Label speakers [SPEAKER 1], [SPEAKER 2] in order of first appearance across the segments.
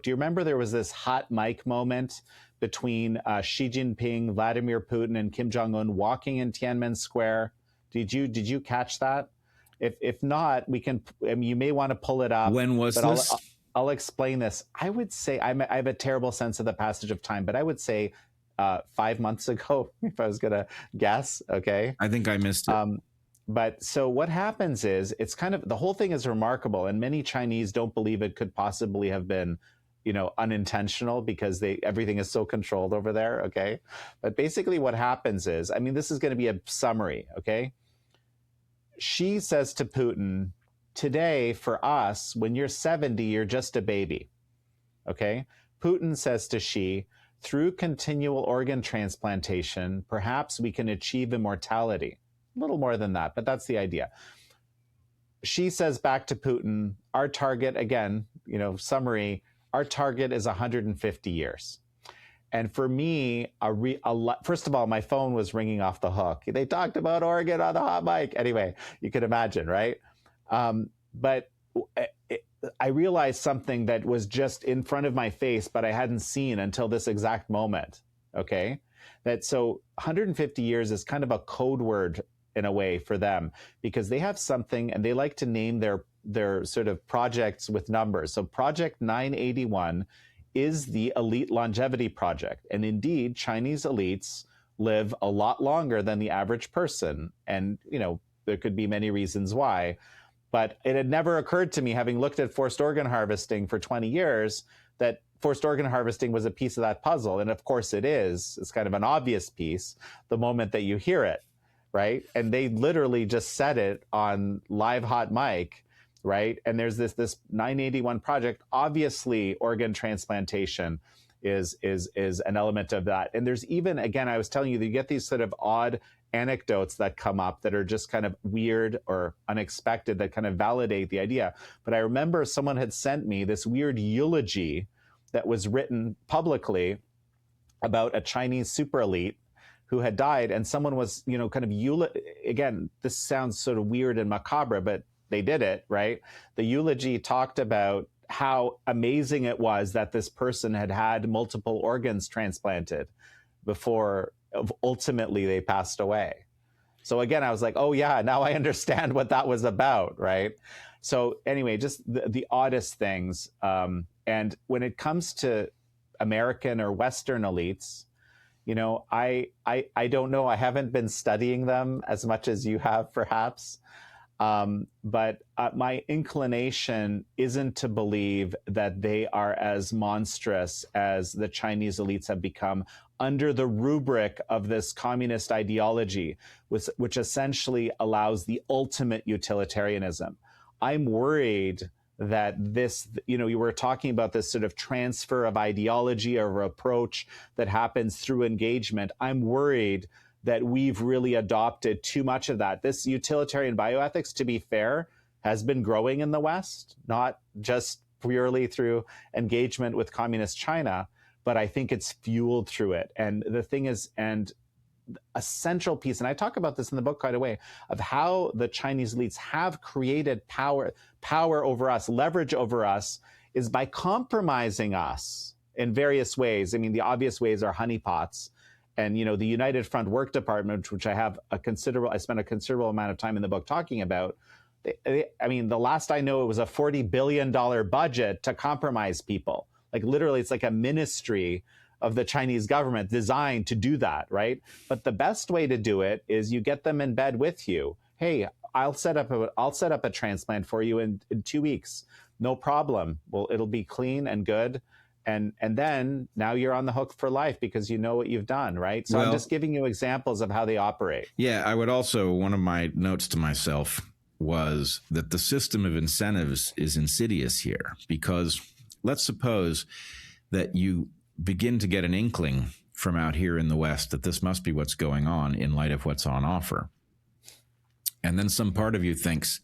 [SPEAKER 1] Do you remember there was this hot mic moment between Xi Jinping, Vladimir Putin, and Kim Jong-un walking in Tiananmen Square? Did you catch that? If not, we can. I mean, you may want to pull it up.
[SPEAKER 2] When was
[SPEAKER 1] but
[SPEAKER 2] this?
[SPEAKER 1] I'll explain this. I would say I have a terrible sense of the passage of time, but I would say 5 months ago, if I was going to guess. Okay,
[SPEAKER 2] I think I missed it.
[SPEAKER 1] But so what happens is it's kind of the whole thing is remarkable, and many Chinese don't believe it could possibly have been, unintentional because everything is so controlled over there. Okay, but basically what happens is, I mean, this is going to be a summary. Okay. She says to Putin, today for us, when you're 70, you're just a baby. Okay. Putin says to Xi, through continual organ transplantation, perhaps we can achieve immortality. A little more than that, but that's the idea. She says back to Putin, our target, again, summary, our target is 150 years. And for me, first of all, my phone was ringing off the hook. They talked about Oregon on the hot mic. Anyway, you can imagine, right? But I realized something that was just in front of my face, but I hadn't seen until this exact moment, okay? So 150 years is kind of a code word in a way for them, because they have something and they like to name their sort of projects with numbers. So Project 981 is the elite longevity project. And indeed, Chinese elites live a lot longer than the average person. And, there could be many reasons why. But it had never occurred to me, having looked at forced organ harvesting for 20 years, that forced organ harvesting was a piece of that puzzle. And of course it is. It's kind of an obvious piece the moment that you hear it, right? And they literally just said it on live hot mic, right? And there's this 981 project. Obviously, organ transplantation is an element of that. And there's even, again, I was telling you, that you get these sort of odd anecdotes that come up that are just kind of weird or unexpected that kind of validate the idea. But I remember someone had sent me this weird eulogy that was written publicly about a Chinese super elite who had died. And someone was, kind of, again, this sounds sort of weird and macabre, but they did it, right? The eulogy talked about how amazing it was that this person had had multiple organs transplanted before ultimately they passed away. So again, I was like, oh yeah, now I understand what that was about, right? So anyway, just the oddest things. And when it comes to American or Western elites, I don't know. I haven't been studying them as much as you have, perhaps. But my inclination isn't to believe that they are as monstrous as the Chinese elites have become under the rubric of this communist ideology, which essentially allows the ultimate utilitarianism. I'm worried that this, you were talking about this sort of transfer of ideology or approach that happens through engagement. I'm worried that we've really adopted too much of that. This utilitarian bioethics, to be fair, has been growing in the West, not just purely through engagement with communist China, but I think it's fueled through it. And the thing is, and a central piece, and I talk about this in the book quite a way, of how the Chinese elites have created power over us, leverage over us, is by compromising us in various ways. I mean, the obvious ways are honeypots. And, the United Front Work Department, which I spent a considerable amount of time in the book talking about. The last I know, it was a $40 billion budget to compromise people. Like literally, it's like a ministry of the Chinese government designed to do that, right? But the best way to do it is you get them in bed with you. Hey, I'll set up a transplant for you in 2 weeks. No problem. Well, it'll be clean and good. And then now you're on the hook for life because you know what you've done, right? So I'm just giving you examples of how they operate.
[SPEAKER 2] Yeah, I would also, one of my notes to myself was that the system of incentives is insidious here, because let's suppose that you begin to get an inkling from out here in the West that this must be what's going on in light of what's on offer. And then some part of you thinks,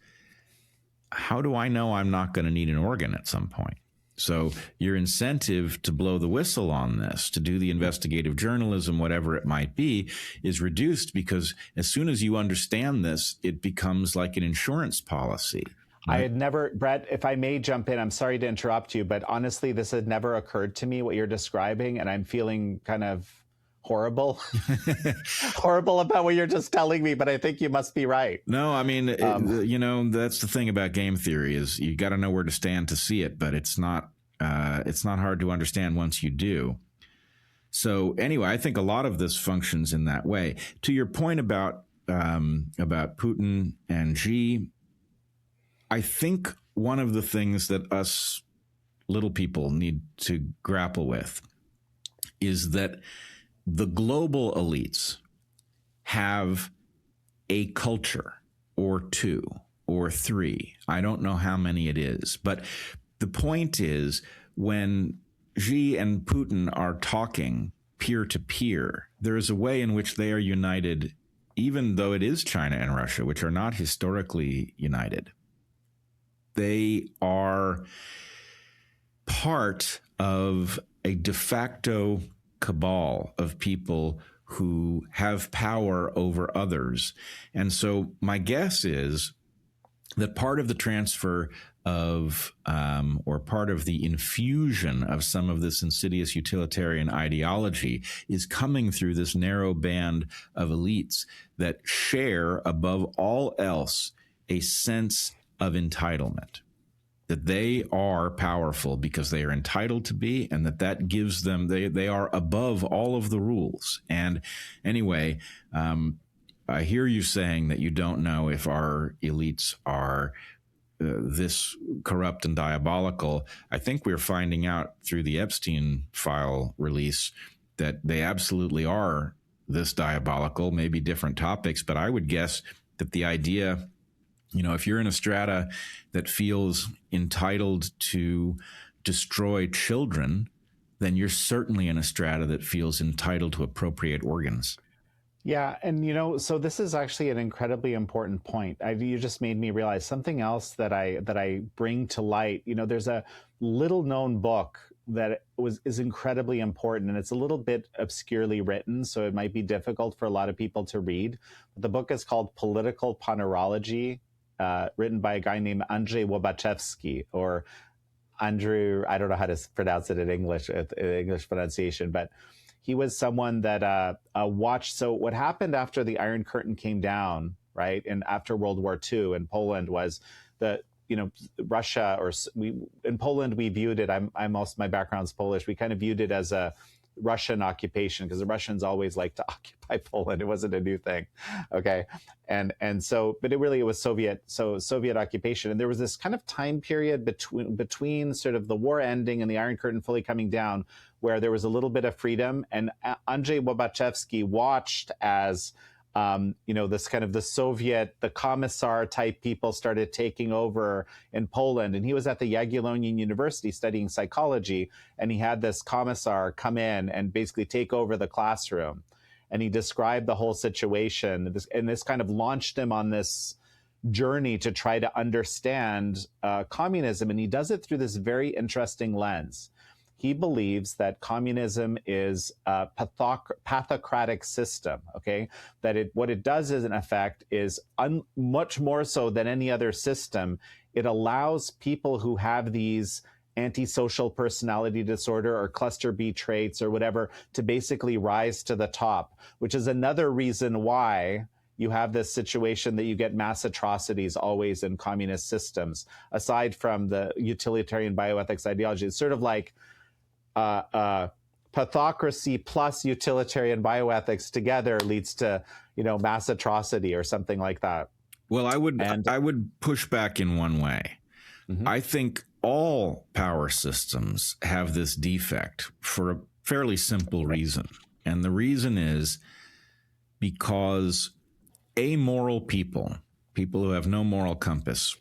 [SPEAKER 2] how do I know I'm not going to need an organ at some point? So your incentive to blow the whistle on this, to do the investigative journalism, whatever it might be, is reduced, because as soon as you understand this, it becomes like an insurance policy.
[SPEAKER 1] I
[SPEAKER 2] Right.
[SPEAKER 1] had never, Brett, if I may jump in, I'm sorry to interrupt you, but honestly, this had never occurred to me what you're describing, and I'm feeling kind of horrible, horrible about what you're just telling me, but I think you must be right.
[SPEAKER 2] No, I mean,
[SPEAKER 1] Um,
[SPEAKER 2] that's the thing about game theory is you got to know where to stand to see it, but it's not hard to understand once you do. So anyway, I think a lot of this functions in that way. To your point about Putin and Xi, I think one of the things that us little people need to grapple with is that the global elites have a culture or two or three. I don't know how many it is, but the point is when Xi and Putin are talking peer to peer, there is a way in which they are united, even though it is China and Russia, which are not historically united. They are part of a de facto cabal of people who have power over others. And so my guess is that part of the transfer of, or part of the infusion of some of this insidious utilitarian ideology is coming through this narrow band of elites that share, above all else, a sense of entitlement, that they are powerful because they are entitled to be, and that gives them, they are above all of the rules. And anyway, I hear you saying that you don't know if our elites are this corrupt and diabolical. I think we're finding out through the Epstein file release that they absolutely are this diabolical, maybe different topics, but I would guess that the idea, if you're in a strata that feels entitled to destroy children, then you're certainly in a strata that feels entitled to appropriate organs.
[SPEAKER 1] Yeah, and so this is actually an incredibly important point. You just made me realize something else that I bring to light. There's a little known book that is incredibly important, and it's a little bit obscurely written, so it might be difficult for a lot of people to read. But the book is called Political Ponerology, written by a guy named Andrzej Łobachewski, or Andrew. I don't know how to pronounce it in English pronunciation, but he was someone that watched. So what happened after the Iron Curtain came down, right, and after World War II in Poland was that Russia, or in Poland we viewed it. My background's Polish. We kind of viewed it as a Russian occupation because the Russians always like to occupy Poland. It wasn't a new thing, okay, and so, but it was Soviet occupation, and there was this kind of time period between sort of the war ending and the Iron Curtain fully coming down, where there was a little bit of freedom, and Andrzej Łobachewski watched as this kind of the commissar type people started taking over in Poland. And he was at the Jagiellonian University studying psychology. And he had this commissar come in and basically take over the classroom. And he described the whole situation. And this kind of launched him on this journey to try to understand communism. And he does it through this very interesting lens. He believes that communism is a pathocratic system, okay? That what it does is, in effect, is much more so than any other system. It allows people who have these antisocial personality disorder or cluster B traits or whatever to basically rise to the top, which is another reason why you have this situation that you get mass atrocities always in communist systems, aside from the utilitarian bioethics ideology. It's sort of like pathocracy plus utilitarian bioethics together leads to, mass atrocity or something like that.
[SPEAKER 2] Well, I would push back in one way. Mm-hmm. I think all power systems have this defect for a fairly simple reason. And the reason is because amoral people who have no moral compass,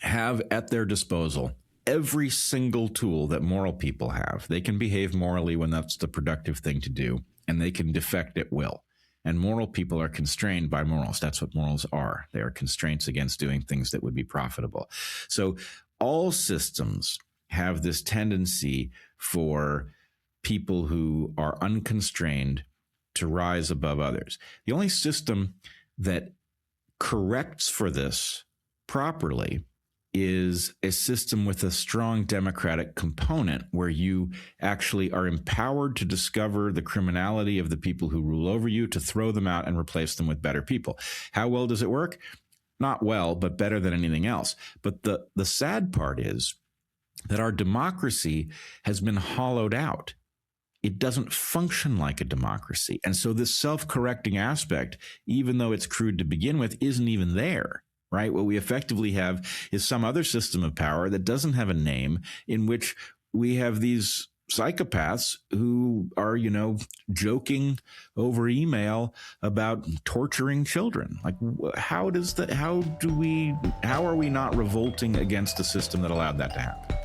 [SPEAKER 2] have at their disposal every single tool that moral people have. They can behave morally when that's the productive thing to do, and they can defect at will. And moral people are constrained by morals. That's what morals are. They are constraints against doing things that would be profitable. So all systems have this tendency for people who are unconstrained to rise above others. The only system that corrects for this properly is a system with a strong democratic component where you actually are empowered to discover the criminality of the people who rule over you, to throw them out and replace them with better people. How well does it work? Not well, but better than anything else. But the sad part is that our democracy has been hollowed out. It doesn't function like a democracy. And so this self-correcting aspect, even though it's crude to begin with, isn't even there. Right? What we effectively have is some other system of power that doesn't have a name, in which we have these psychopaths who are, joking over email about torturing children. Like, how are we not revolting against a system that allowed that to happen?